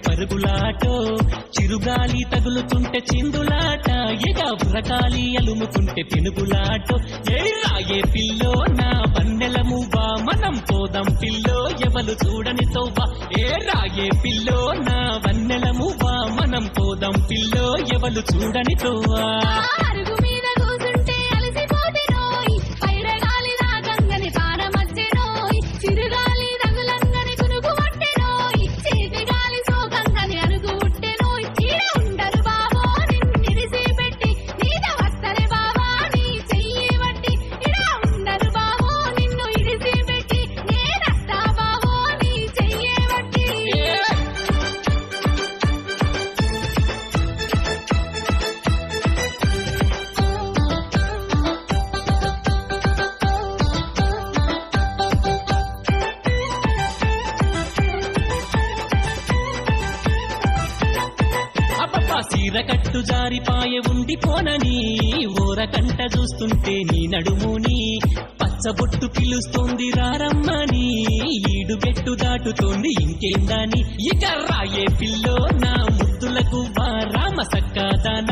పరుగులాటో చిరుగాలి తగులుతుంటే చిందులాట ఎగా ఉరకాలి అలుముతుంటే పెనుగులాటో ఏ రాయే పిల్లో నా వన్నెల మువ్వా మనం పోదాం పిల్లో ఎవలు చూడని తోవా ఏ రాయే పిల్లో నా వన్నెల మువ్వా మనం పోదాం పిల్లో ఎవలు చూడని తోవా అరుగు మీద కూసుంటే అలసిపోతేనోయ్ పైరగాలి రాగంగని పారమచ్చెనోయ్ చిరుగాలి రగులంగని కునుకు పట్టెనోయ్ చేతి గాలి సోకంగని అరుగు ఉట్టెనోయ్ ఈడ ఉండరు బావో నిన్నిడిసి పెట్టి నీద వస్తరే బావా నీ చెయ్యి బట్టి ఈడ ఉండరు బావో నిన్ను ఇడిసి పెట్టి నేనస్తా బావో నీ చెయ్యి బట్టి అబ్బబ్బా సీర కట్టు జారిపాయే ఉండిపోనని ఓరకంట చూస్తుంటే నీ నడుముని పచ్చబొట్టు పిలుస్తోంది రారమ్మని ఈడుగెట్టు దాటుతోంది ఇంకేందని ఇక రాయే పిల్లో నా ముద్దులకు రామ సక్కాదాన